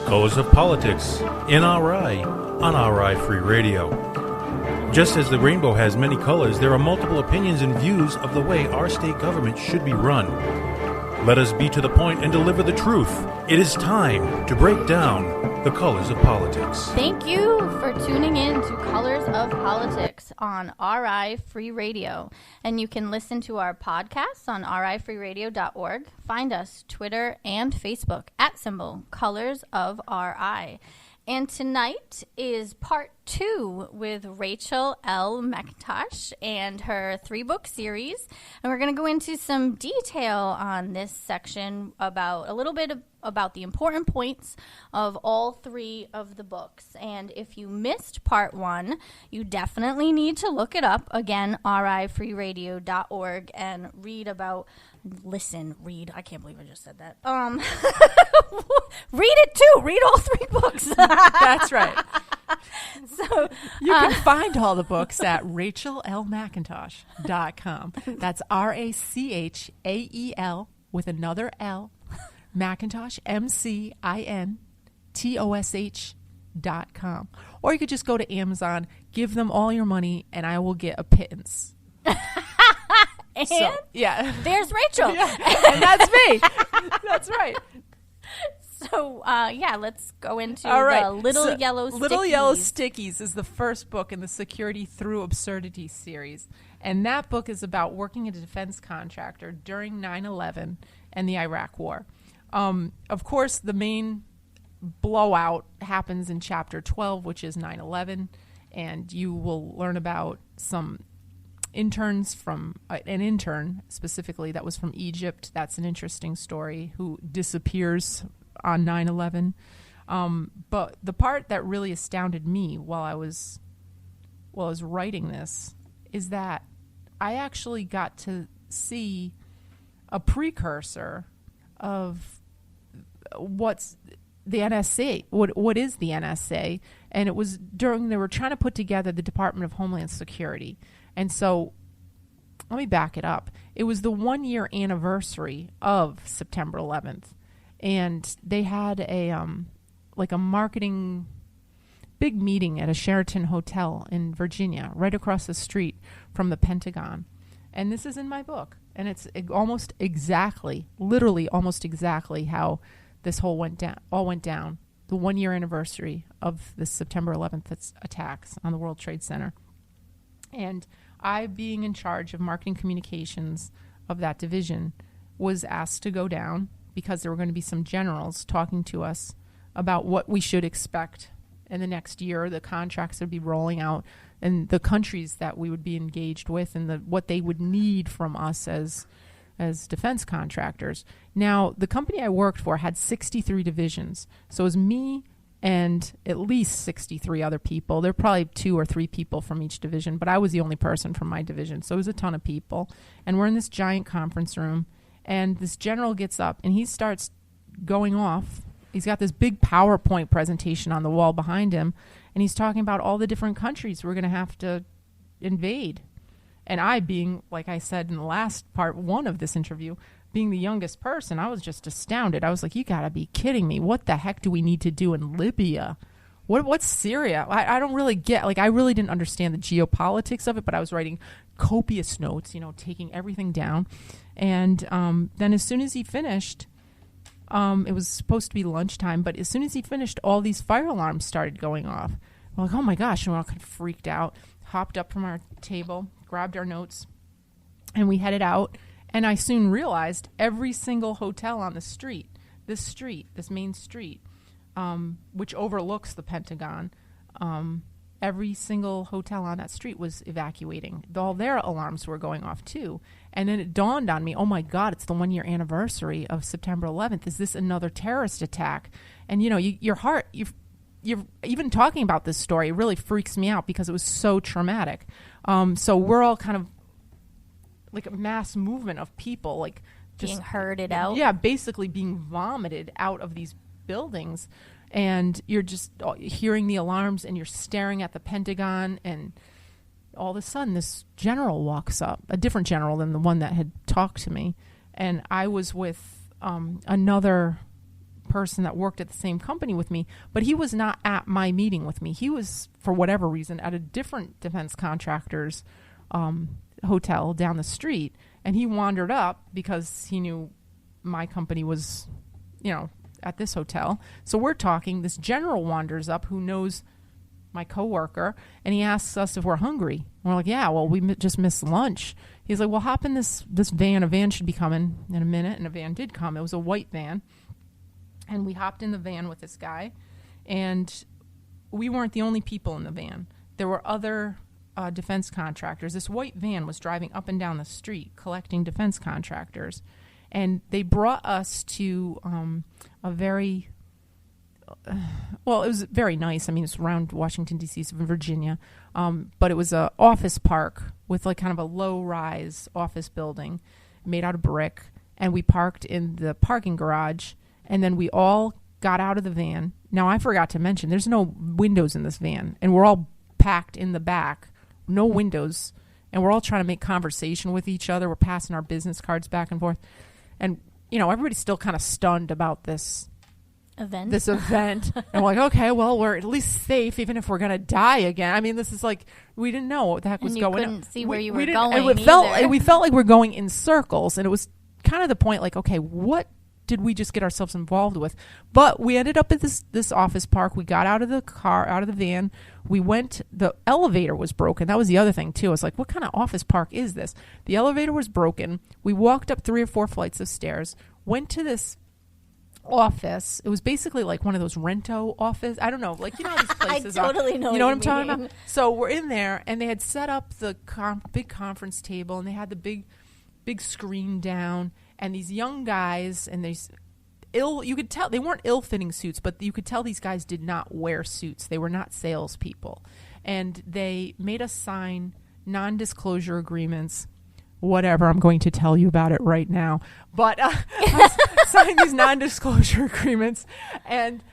Colors of Politics in RI on RI Free Radio. Just as the rainbow has many colors, there are multiple opinions and views of the way our state government should be run. Let us be to the point and deliver the truth. It is time to break down the colors of politics. Thank you for tuning in to Colors of Politics on RI Free Radio. And you can listen to our podcasts on rifreeradio.org. Find us Twitter and Facebook at symbol Colors of RI. And tonight is part 2 with Rachel L. McIntosh and her 3-book series. And we're going to go into some detail on this section about a little bit about the important points of all 3 of the books. And if you missed part 1, you definitely need to look it up. Again, rifreeradio.org and read about... read. I can't believe I just said that. Read it too. Read all 3 books. That's right. So you can find all the books at rachellmcintosh.com. That's RACHAEL with another L, McIntosh, McIntosh.com. Or you could just go to Amazon, give them all your money, and I will get a pittance. And so, yeah, there's Rachel. Yeah, and that's me. That's right. So, let's go into the Little Yellow Stickies. Little Yellow Stickies is the first book in the Security Through Absurdity series. And that book is about working as a defense contractor during 9/11 and the Iraq War. Of course, the main blowout happens in Chapter 12, which is 9/11. And you will learn about some interns from an intern specifically that was from Egypt. That's an interesting story, who disappears on 9/11. But the part that really astounded me while I was writing this is that I actually got to see a precursor of what's the NSA, what is the NSA, and it was they were trying to put together the Department of Homeland Security. And so, let me back it up. It was the 1-year anniversary of September 11th, and they had a marketing big meeting at a Sheraton hotel in Virginia, right across the street from the Pentagon. And this is in my book, and it's almost exactly, literally almost exactly how this all went down. The 1-year anniversary of the September 11th attacks on the World Trade Center. And I, being in charge of marketing communications of that division, was asked to go down because there were going to be some generals talking to us about what we should expect in the next year, the contracts that would be rolling out, and the countries that we would be engaged with, and what they would need from us as defense contractors. Now, the company I worked for had 63 divisions. So it was me and at least 63 other people. There were probably 2 or 3 people from each division, but I was the only person from my division. So it was a ton of people. And we're in this giant conference room, and this general gets up, and he starts going off. He's got this big PowerPoint presentation on the wall behind him, and he's talking about all the different countries we're going to have to invade. And I, being, like I said in the last part 1 of this interview, being the youngest person, I was just astounded. I was like, you got to be kidding me. What the heck do we need to do in Libya? What's Syria? I don't really get, I really didn't understand the geopolitics of it, but I was writing copious notes, taking everything down. And then as soon as he finished, it was supposed to be lunchtime, but as soon as he finished, all these fire alarms started going off. We're like, oh my gosh, and we're all kind of freaked out, hopped up from our table, grabbed our notes, and we headed out. And I soon realized every single hotel on this main street, which overlooks the Pentagon, every single hotel on that street was evacuating. All their alarms were going off too. And then it dawned on me, oh my God, it's the 1-year anniversary of September 11th. Is this another terrorist attack? And your heart, you're even talking about this story really freaks me out because it was so traumatic. So we're all kind of like a mass movement of people, like just being herded out. Yeah, basically being vomited out of these buildings. And you're just hearing the alarms, and you're staring at the Pentagon, and all of a sudden this general walks up, a different general than the one that had talked to me. And I was with another person that worked at the same company with me, but he was not at my meeting with me. He was, for whatever reason, at a different defense contractor's hotel down the street, and he wandered up because he knew my company was, at this hotel. So we're talking. This general wanders up who knows my coworker, and he asks us if we're hungry. And we're like, yeah, well, we just missed lunch. He's like, well, hop in this van. A van should be coming in a minute. And a van did come. It was a white van. And we hopped in the van with this guy. And we weren't the only people in the van. There were other defense contractors. This white van was driving up and down the street collecting defense contractors. And they brought us to a very... well, it was very nice. I mean, it's around Washington, D.C., so Virginia. But it was a office park with like kind of a low-rise office building made out of brick. And we parked in the parking garage. And then we all got out of the van. Now, I forgot to mention, there's no windows in this van. And we're all packed in the back. No windows. And we're all trying to make conversation with each other. We're passing our business cards back and forth. And, everybody's still kind of stunned about this event. And we're like, okay, well, we're at least safe, even if we're going to die again. I mean, this is like, we didn't know what the heck was going on. You couldn't see where you were going and we felt like we're going in circles. And it was kind of the point, like, okay, what did we just get ourselves involved with? But we ended up at this office park. We got out of the car, out of the van. We went, the elevator was broken. That was the other thing, too. I was like, what kind of office park is this? The elevator was broken. We walked up 3 or 4 flights of stairs, went to this office. It was basically like one of those rento office. I don't know, like, these places I totally know what I'm talking about? So we're in there, and they had set up the big conference table, and they had the big screen down, and these young guys, and these you could tell they weren't ill-fitting suits, but you could tell these guys did not wear suits. They were not salespeople, and they made us sign non-disclosure agreements. Whatever, I'm going to tell you about it right now. But signed these non-disclosure agreements, and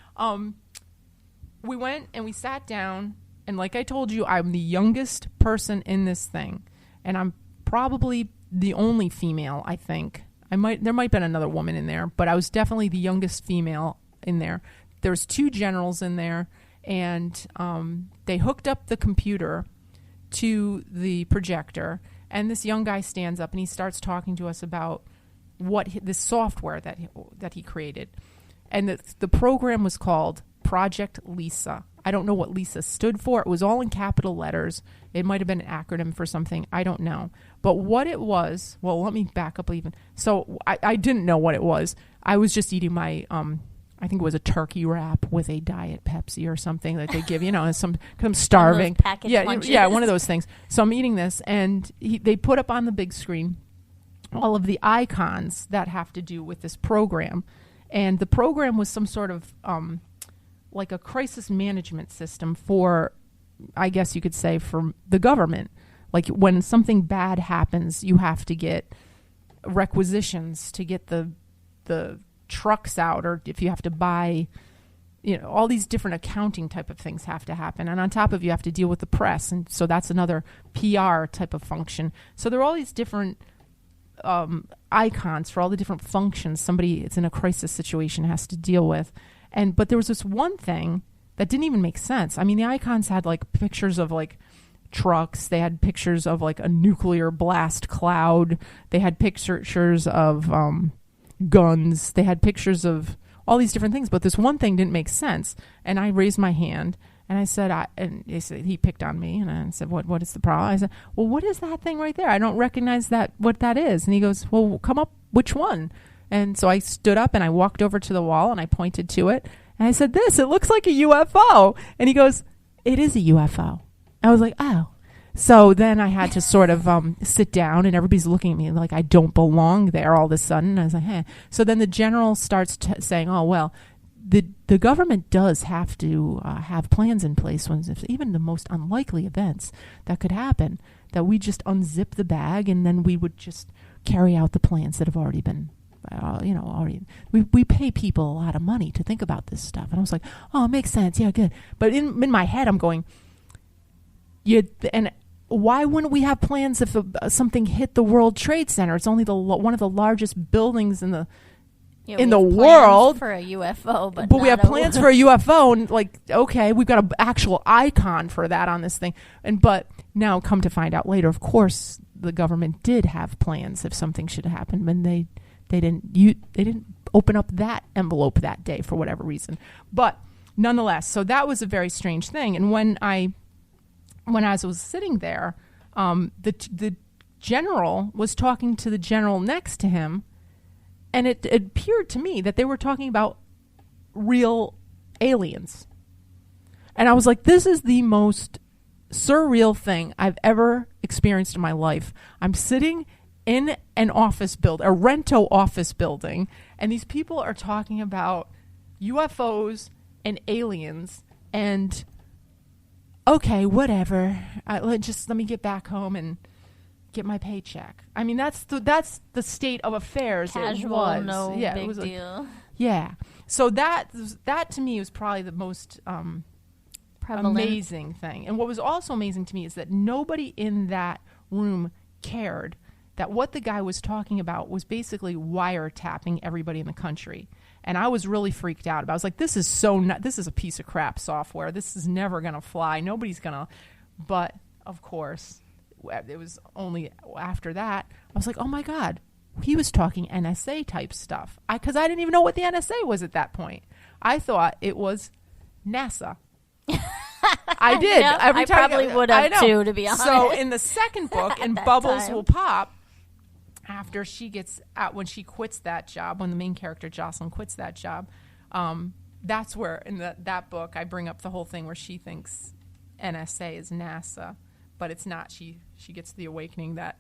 we went and we sat down. And like I told you, I'm the youngest person in this thing, and I'm probably the only female. I think there might have been another woman in there, but I was definitely the youngest female in there. There's 2 generals in there, and they hooked up the computer to the projector. And this young guy stands up and he starts talking to us about this software that he created. And the program was called Project Lisa. I don't know what Lisa stood for. It was all in capital letters. It might have been an acronym for something. I don't know. But what it was, well, let me back up even. So I didn't know what it was. I was just eating my, I think it was a turkey wrap with a Diet Pepsi or something that they give, I'm starving. Yeah, one of those things. So I'm eating this, and they put up on the big screen all of the icons that have to do with this program. And the program was some sort of like a crisis management system for, I guess you could say, for the government. Like when something bad happens, you have to get requisitions to get the trucks out, or if you have to buy, all these different accounting type of things have to happen. And on top of you have to deal with the press. And so that's another PR type of function. So there are all these different icons for all the different functions somebody it's in a crisis situation has to deal with. But there was this one thing that didn't even make sense. I mean, the icons had like pictures of like trucks. They had pictures of like a nuclear blast cloud. They had pictures of guns. They had pictures of all these different things. But this one thing didn't make sense. And I raised my hand and I said, and they said, he picked on me, and I said, what is the problem? I said, well, what is that thing right there? I don't recognize what that is. And he goes, well, come up, which one? And so I stood up and I walked over to the wall and I pointed to it. And I said, it looks like a UFO. And he goes, it is a UFO. I was like, oh. So then I had to sort of sit down, and everybody's looking at me like I don't belong there all of a sudden. I was like, So then the general starts saying, oh, well, the government does have to have plans in place when even the most unlikely events that could happen, that we just unzip the bag and then we would just carry out the plans that have already been, we pay people a lot of money to think about this stuff. And I was like, oh, it makes sense. Yeah, good. But in my head, I'm going, and why wouldn't we have plans if something hit the World Trade Center? It's only one of the largest buildings in Yeah, in we the have plans world. for a UFO, but we have not plans for a UFO, and like, okay, we've got an actual icon for that on this thing. But now, come to find out later, of course, the government did have plans if something should happen, and they didn't open up that envelope that day for whatever reason. But nonetheless, so that was a very strange thing. And when I was sitting there, the general was talking to the general next to him, and it appeared to me that they were talking about real aliens. And I was like, this is the most surreal thing I've ever experienced in my life. I'm sitting in an office building, a rento office building, and these people are talking about UFOs and aliens, and okay, whatever. Let me get back home and get my paycheck. I mean, that's the state of affairs. Casual, it was. no yeah, big it was deal. Yeah. So that to me was probably the most Prevalent. amazing thing. And what was also amazing to me is that nobody in that room cared that what the guy was talking about was basically wiretapping everybody in the country. And I was really freaked out about it. I was like, this is this is a piece of crap software. This is never going to fly. Nobody's going to. But, of course, it was only after that, I was like, oh, my God. He was talking NSA type stuff. Because I didn't even know what the NSA was at that point. I thought it was NASA. I did. Yep, I probably would have too, to be honest. So in the second book, in Bubbles time. Will Pop, after she gets out, when she quits that job, when the main character Jocelyn quits that job, that's where in that book I bring up the whole thing where she thinks NSA is NASA, but it's not. She gets the awakening that,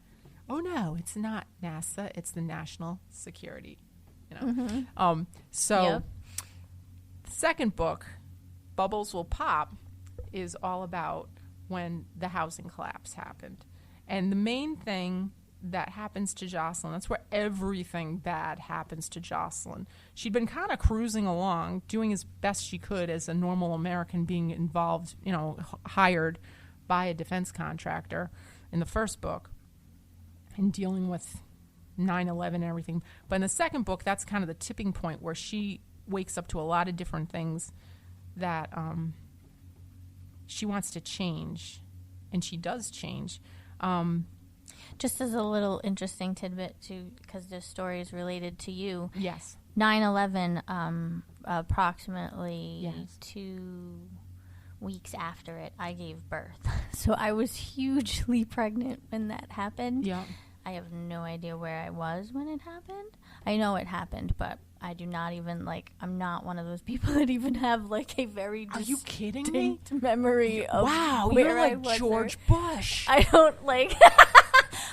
oh no, it's not NASA, it's the National Security. You know. Mm-hmm. The second book, Bubbles Will Pop, is all about when the housing collapse happened. And the main thing that happens to Jocelyn, that's where everything bad happens to Jocelyn. She'd been kind of cruising along, doing as best she could as a normal American, being involved, hired by a defense contractor in the first book and dealing with 9/11 and everything. But in the second book, that's kind of the tipping point where she wakes up to a lot of different things that she wants to change, and she does change. Just as a little interesting tidbit, too, because this story is related to you. Yes. 9/11, approximately Yes. 2 weeks after it, I gave birth. So I was hugely pregnant when that happened. Yeah. I have no idea where I was when it happened. I know it happened, but I do not even, I'm not one of those people that even have, a very Are you kidding me? distinct memory of Wow, where you're I like was George or- Bush. I don't,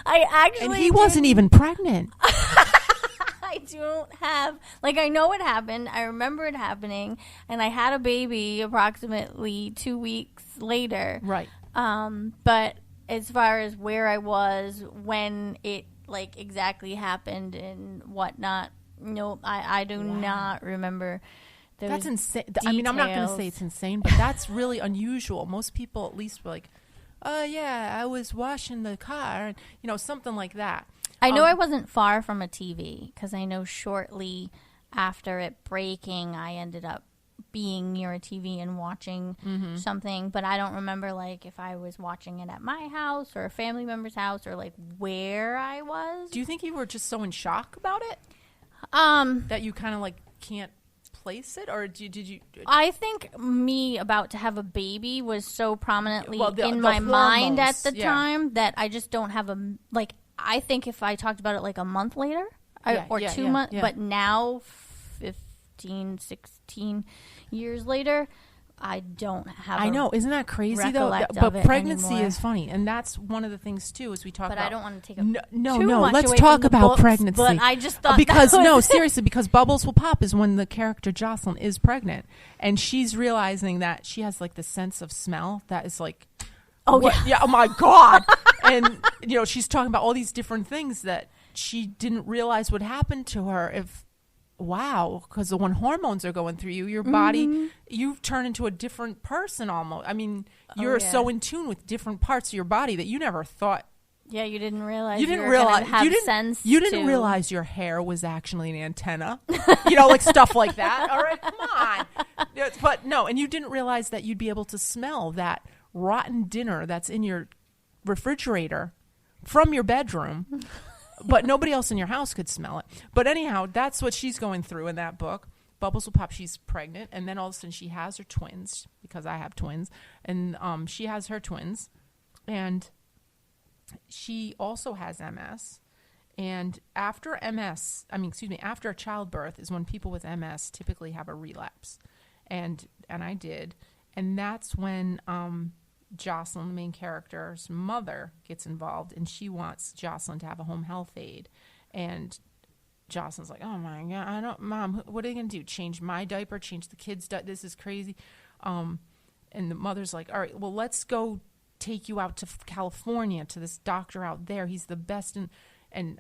I actually And he wasn't even pregnant. I don't have, I know it happened. I remember it happening, and I had a baby approximately 2 weeks later. Right. But as far as where I was when it, exactly happened and whatnot, no, I do not remember. That's insane. I mean, I'm not going to say it's insane, but that's really unusual. Most people at least were like, oh, yeah, I was washing the car, and, something like that. I know I wasn't far from a TV because I know shortly after it breaking, I ended up being near a TV and watching something, but I don't remember if I was watching it at my house or a family member's house or where I was. Do you think you were just so in shock about it that you kind of can't place it, or did you? I think me about to have a baby was so prominently in the my mind at hormones, the time that I just don't have I think if I talked about it a month later or 2 months, but now 15, 16 years later, I don't have. I know, isn't that crazy though? But pregnancy is funny, and that's one of the things too. As we talk about, but I don't want to take no. much Let's away talk from the about books, pregnancy. But I just thought because seriously, because Bubbles Will Pop is when the character Jocelyn is pregnant, and she's realizing that she has the sense of smell that is oh my God, and she's talking about all these different things that she didn't realize would happen to her if. Wow, because when hormones are going through you, your body, you turn into a different person almost. I mean, you're so in tune with different parts of your body that you never thought Yeah, you didn't realize You didn't were realize gonna have you didn't sense you didn't to- realize your hair was actually an antenna. Like stuff like that. All right, come on. But no, and you didn't realize that you'd be able to smell that rotten dinner that's in your refrigerator from your bedroom, but nobody else in your house could smell it. But anyhow, that's what she's going through in that book. Bubbles will pop. She's pregnant, and then all of a sudden she has her twins, because I have twins, and she has her twins, and she also has MS. And after after childbirth is when people with MS typically have a relapse, and I did, and that's when Jocelyn, the main character's mother, gets involved, and she wants Jocelyn to have a home health aide, and Jocelyn's like, oh my God, Mom, what are you going to do? Change my diaper? Change the kid's diaper? This is crazy. And the mother's like, all right, well, let's go take you out to California to this doctor out there. He's the best. And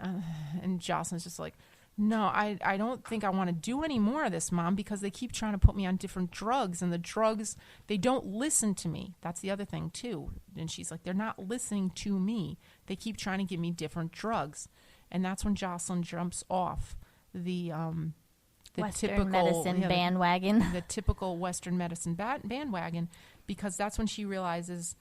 Jocelyn's just like, no, I don't think I want to do any more of this, Mom, because they keep trying to put me on different drugs, and the drugs, they don't listen to me. That's the other thing, too. And she's like, they're not listening to me. They keep trying to give me different drugs. And that's when Jocelyn jumps off the Western typical medicine bandwagon. the typical Western medicine bandwagon, because that's when she realizes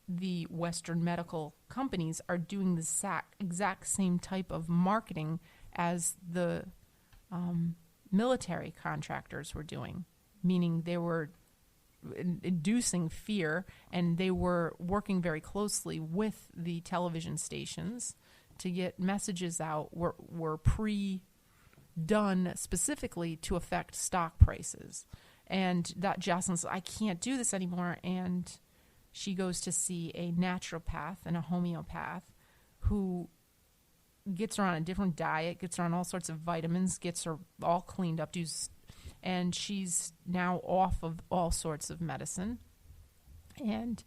the Western medical companies are doing the exact same type of marketing as the military contractors were doing, meaning they were inducing fear, and they were working very closely with the television stations to get messages out were pre-done specifically to affect stock prices. And that Jocelyn's, I can't do this anymore, and she goes to see a naturopath and a homeopath who gets her on a different diet, gets her on all sorts of vitamins, gets her all cleaned up, and she's now off of all sorts of medicine. And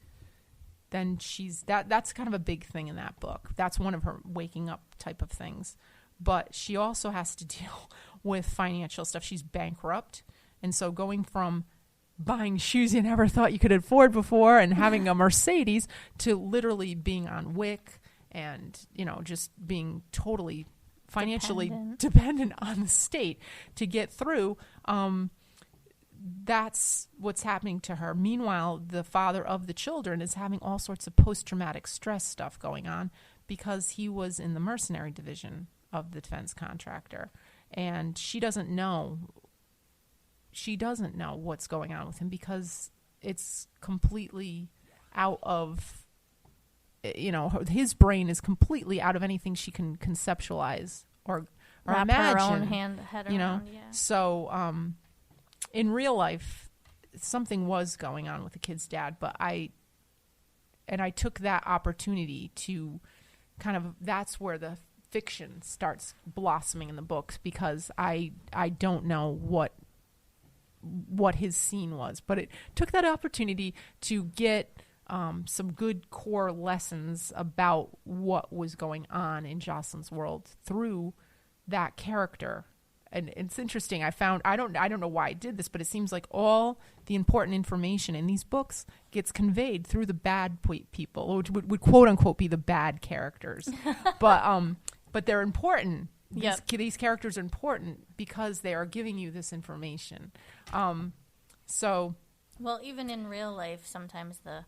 then that's kind of a big thing in that book. That's one of her waking up type of things. But she also has to deal with financial stuff. She's bankrupt. And so going from buying shoes you never thought you could afford before and having a Mercedes to literally being on WIC and, just being totally financially dependent on the state to get through, that's what's happening to her. Meanwhile, the father of the children is having all sorts of post-traumatic stress stuff going on because he was in the mercenary division of the defense contractor. And she doesn't know what's going on with him because it's completely out of, his brain is completely out of anything she can conceptualize or Wrap imagine. her own head around, yeah. So, in real life, something was going on with the kid's dad, but I took that opportunity to that's where the fiction starts blossoming in the books, because I don't know what his scene was, but it took that opportunity to get some good core lessons about what was going on in Jocelyn's world through that character. And it's interesting. I don't know why I did this, but it seems like all the important information in these books gets conveyed through the bad people, which would quote unquote be the bad characters. But they're important. Yep. These characters are important because they are giving you this information. Well, even in real life, sometimes the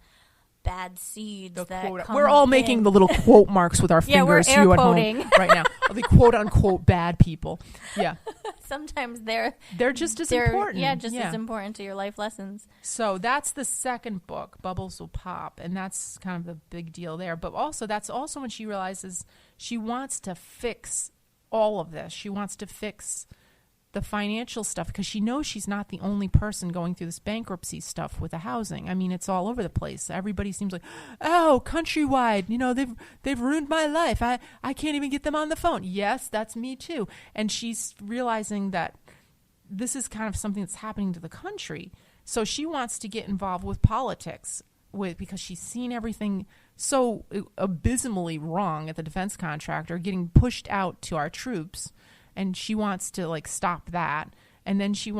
bad seeds we're all making the little quote marks with our fingers. Yeah, we're air quoting right now. The quote unquote bad people. Yeah. Sometimes they're just as important. Yeah, as important to your life lessons. So that's the second book, Bubbles Will Pop, and that's kind of the big deal there. But also, that's also when she realizes she wants to fix all of this. She wants to fix the financial stuff because she knows she's not the only person going through this bankruptcy stuff with the housing. I mean, it's all over the place. Everybody seems like, oh, Countrywide, they've ruined my life. I can't even get them on the phone. Yes, that's me too. And she's realizing that this is kind of something that's happening to the country. So she wants to get involved with politics because she's seen everything so abysmally wrong at the defense contractor getting pushed out to our troops. And she wants to stop that. And then she's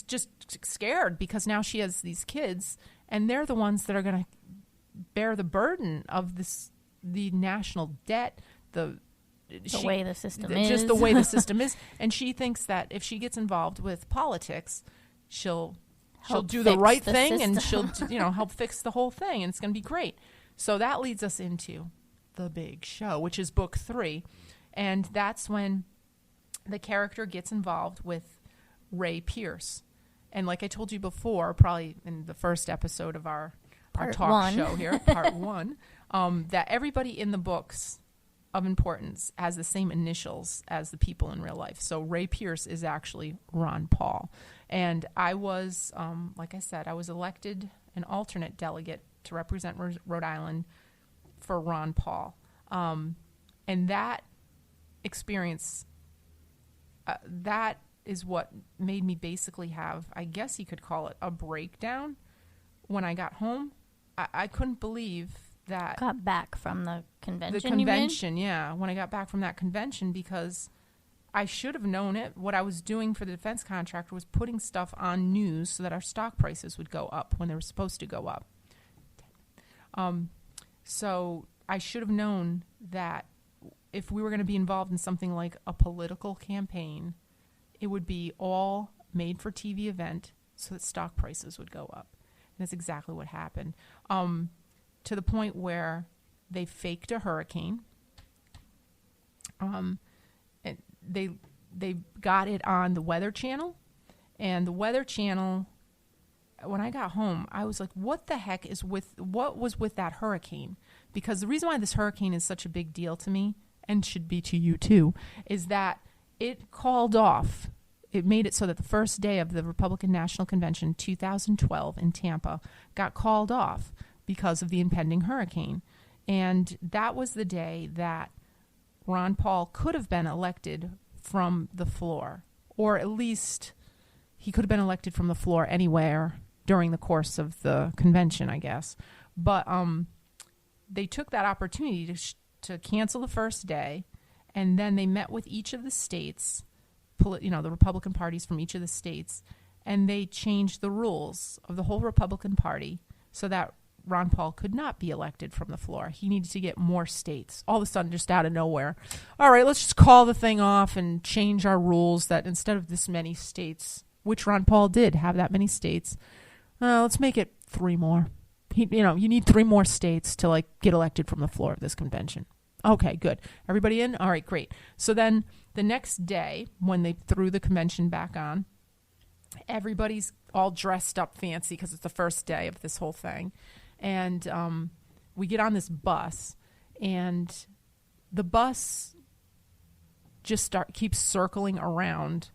just scared because now she has these kids and they're the ones that are going to bear the burden of the national debt, the way the system is. Just the way the system is. And she thinks that if she gets involved with politics, she'll do the right thing and she'll help fix the whole thing, and it's going to be great. So that leads us into the big show, which is book 3. And that's when the character gets involved with Ray Pierce. And like I told you before, probably in the first episode of our talk show here, part 1, that everybody in the books of importance has the same initials as the people in real life. So Ray Pierce is actually Ron Paul. And I was, like I said, I was elected an alternate delegate to represent Rhode Island for Ron Paul. And that experience, that is what made me basically have, I guess you could call it, a breakdown. When I got home, I couldn't believe that. Got back from the convention, The convention, yeah. When I got back from that convention, because I should have known it. What I was doing for the defense contractor was putting stuff on news so that our stock prices would go up when they were supposed to go up. So I should have known that if we were going to be involved in something like a political campaign, it would be all made for TV event so that stock prices would go up. And that's exactly what happened. To the point where they faked a hurricane. And they got it on the Weather Channel. And the Weather Channel, when I got home, I was like, what the heck what was with that hurricane? Because the reason why this hurricane is such a big deal to me, and should be to you too, is that it called off. It made it so that the first day of the Republican National Convention 2012 in Tampa got called off because of the impending hurricane. And that was the day that Ron Paul could have been elected from the floor, or at least he could have been elected from the floor anywhere during the course of the convention, I guess. But they took that opportunity to cancel the first day, and then they met with each of the states, the Republican parties from each of the states, and they changed the rules of the whole Republican Party so that Ron Paul could not be elected from the floor. He needed to get more states. All of a sudden, just out of nowhere. All right, let's just call the thing off and change our rules that instead of this many states, which Ron Paul did have that many states, let's make it 3 more. You need 3 more states to get elected from the floor of this convention. Okay, good. Everybody in? All right, great. So then the next day, when they threw the convention back on, everybody's all dressed up fancy because it's the first day of this whole thing. And we get on this bus, and the bus just keeps circling around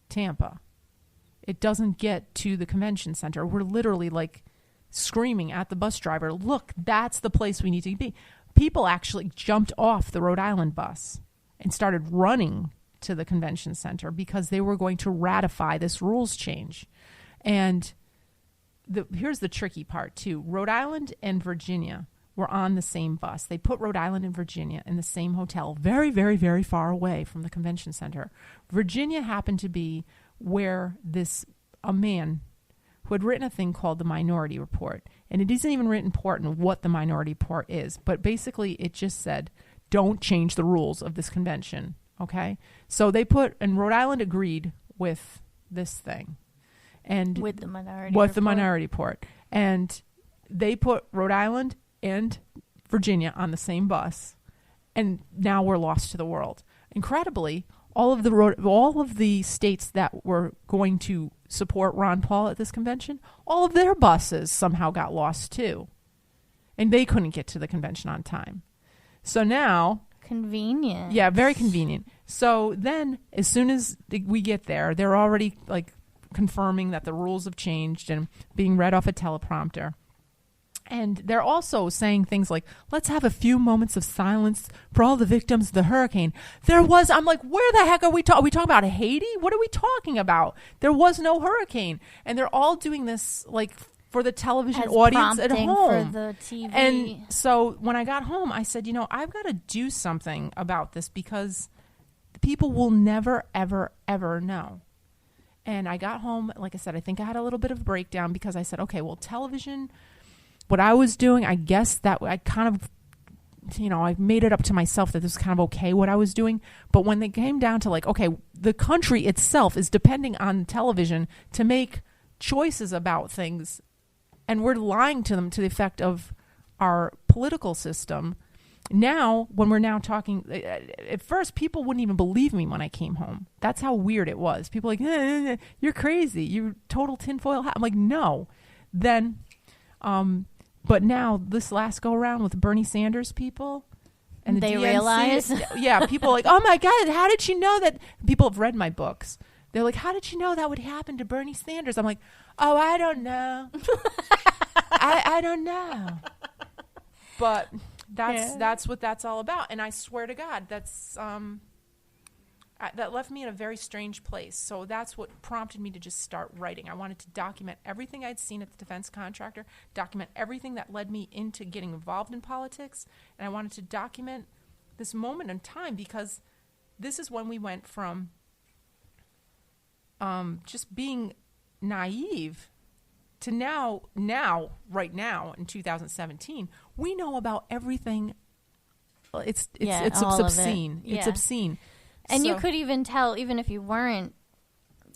Tampa. It doesn't get to the convention center. We're literally screaming at the bus driver, look, that's the place we need to be. People actually jumped off the Rhode Island bus and started running to the convention center because they were going to ratify this rules change. And here's the tricky part, too. Rhode Island and Virginia were on the same bus. They put Rhode Island and Virginia in the same hotel, very, very, very far away from the convention center. Virginia happened to be where a man who had written a thing called the Minority Report. And it isn't even written important what the Minority Report is, but basically it just said, don't change the rules of this convention, okay? So and Rhode Island agreed with this thing. And with the Minority Report. And they put Rhode Island and Virginia on the same bus, and now we're lost to the world. Incredibly, all of the states that were going to support Ron Paul at this convention, all of their buses somehow got lost too. And they couldn't get to the convention on time. So now... Convenient. Yeah, very convenient. So then, as soon as we get there, they're already confirming that the rules have changed and being read off a teleprompter. And they're also saying things like, let's have a few moments of silence for all the victims of the hurricane. I'm like, where the heck are we talking? Are we talking about Haiti? What are we talking about? There was no hurricane. And they're all doing this for the television audience at home. For the TV. And so when I got home, I said, I've got to do something about this because the people will never, ever, ever know. And I got home, like I said, I think I had a little bit of a breakdown because I said, okay, well, television what I was doing, I guess that I kind of, I made it up to myself that this was kind of okay what I was doing. But when they came down to like, okay, the country itself is depending on television to make choices about things, and we're lying to them to the effect of our political system. Now, when we're now talking, at first people wouldn't even believe me when I came home. That's how weird it was. People were like, you're crazy. You're total tinfoil hat. I'm like, no. Then, but now this last go around with Bernie Sanders people, and they DNC, realize, yeah, people are like, oh my God, how did you know that? People have read my books. They're like, how did you know that would happen to Bernie Sanders? I'm like, oh, I don't know. I don't know. But that's what that's all about. And I swear to God, that's that left me in a very strange place. So that's what prompted me to just start writing. I wanted to document everything I'd seen at the defense contractor, document everything that led me into getting involved in politics, and I wanted to document this moment in time because this is when we went from just being naive to right now in 2017, we know about everything. It's obscene. Yeah. It's obscene. And you could even tell, even if you weren't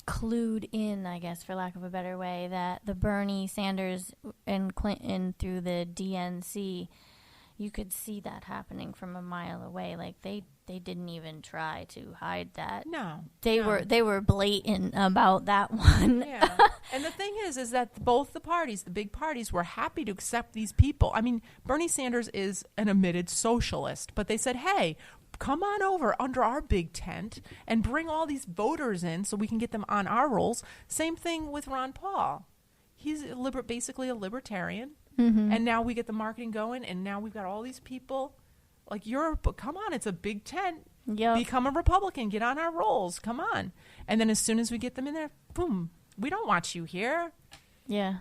clued in, I guess, for lack of a better way, that the Bernie Sanders and Clinton through the DNC, you could see that happening from a mile away. Like they didn't even try to hide that. No. They were blatant about that one. Yeah. And the thing is that both the parties, the big parties, were happy to accept these people. I mean, Bernie Sanders is an admitted socialist, but they said, hey, come on over under our big tent and bring all these voters in so we can get them on our rolls. Same thing with Ron Paul. He's basically a libertarian. Mm-hmm. And now we get the marketing going, and now we've got all these people. Like, come on, it's a big tent. Yep. Become a Republican. Get on our rolls. Come on. And then as soon as we get them in there, boom, we don't want you here. Yeah,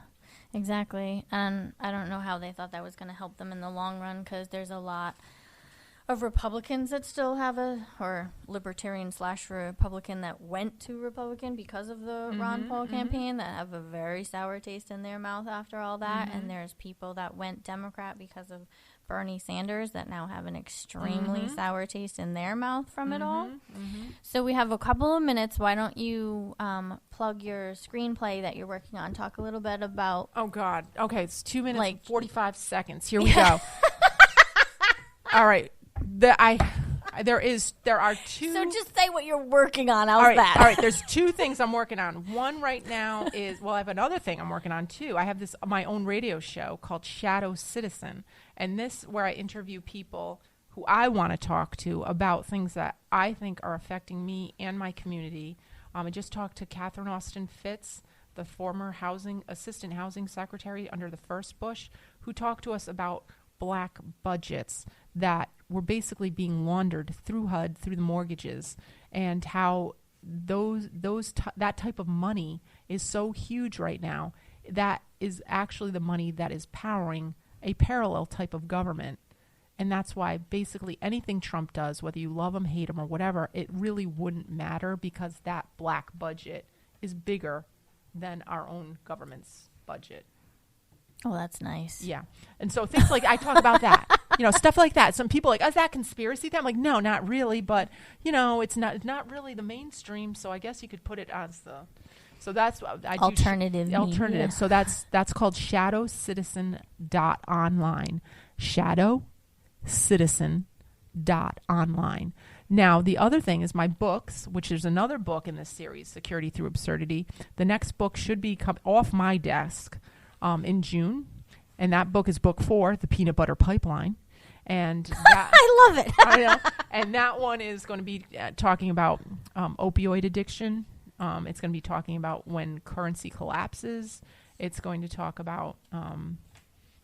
exactly. And I don't know how they thought that was going to help them in the long run, because there's a lot of Republicans that still have or libertarian / Republican that went to Republican because of the Ron Paul campaign that have a very sour taste in their mouth after all that. And there's people that went Democrat because of Bernie Sanders that now have an extremely sour taste in their mouth from it all. So we have a couple of minutes. Why don't you plug your screenplay that you're working on? Talk a little bit about... Oh, God. Okay, it's 2 minutes and 45 seconds. Here we go. All right. There are two. So just say what you're working on. How's that? All right. There's two things I'm working on. One right now is, I have another thing I'm working on too. I have my own radio show called Shadow Citizen, and this where I interview people who I want to talk to about things that I think are affecting me and my community. I just talked to Catherine Austin Fitz, the former assistant housing secretary under the first Bush, who talked to us about black budgets that were basically being laundered through HUD, through the mortgages, and how that type of money is so huge right now. That is actually the money that is powering a parallel type of government. And that's why basically anything Trump does, whether you love him, hate him, or whatever, it really wouldn't matter because that black budget is bigger than our own government's budget. Oh, that's nice. Yeah. And so things like I talk about that, stuff like that. Some people are like, is that conspiracy? I'm like, no, not really. But, it's not really the mainstream. So I guess you could put it as so that's what I do. Alternative. Yeah. So that's called shadowcitizen.online. Shadowcitizen.online. Now, the other thing is my books, which is another book in this series, Security Through Absurdity. The next book should be off my desk in June, and that book is book 4, The Peanut Butter Pipeline, and that, I love it. I know. And that one is going to be talking about opioid addiction. It's going to be talking about when currency collapses. It's going to talk about I'm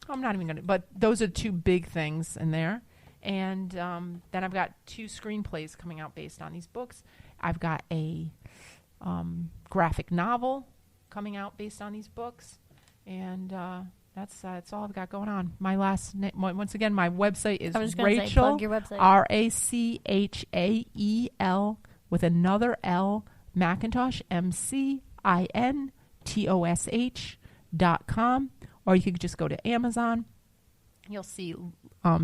not even going to, but those are two big things in there. And then I've got 2 screenplays coming out based on these books. I've got a graphic novel coming out based on these books. And that's all I've got going on. My last name, once again, my website is Rachel, RACHAEL with another L, McIntosh, McIntosh.com. or you could just go to Amazon. You'll see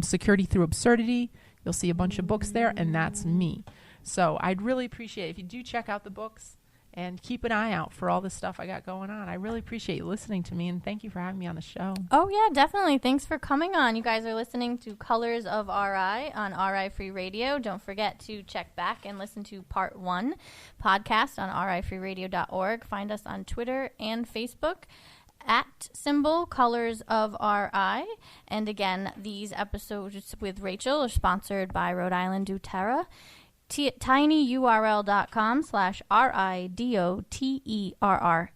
Security Through Absurdity. You'll see a bunch of books there, and that's me. So I'd really appreciate it if you do check out the books and keep an eye out for all the stuff I got going on. I really appreciate you listening to me, and thank you for having me on the show. Oh, yeah, definitely. Thanks for coming on. You guys are listening to Colors of RI on RI Free Radio. Don't forget to check back and listen to Part 1 podcast on rifreeradio.org. Find us on Twitter and Facebook at symbol Colors of RI. And again, these episodes with Rachel are sponsored by Rhode Island doTERRA. tinyurl.com/RIDOTERRA.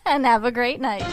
And have a great night.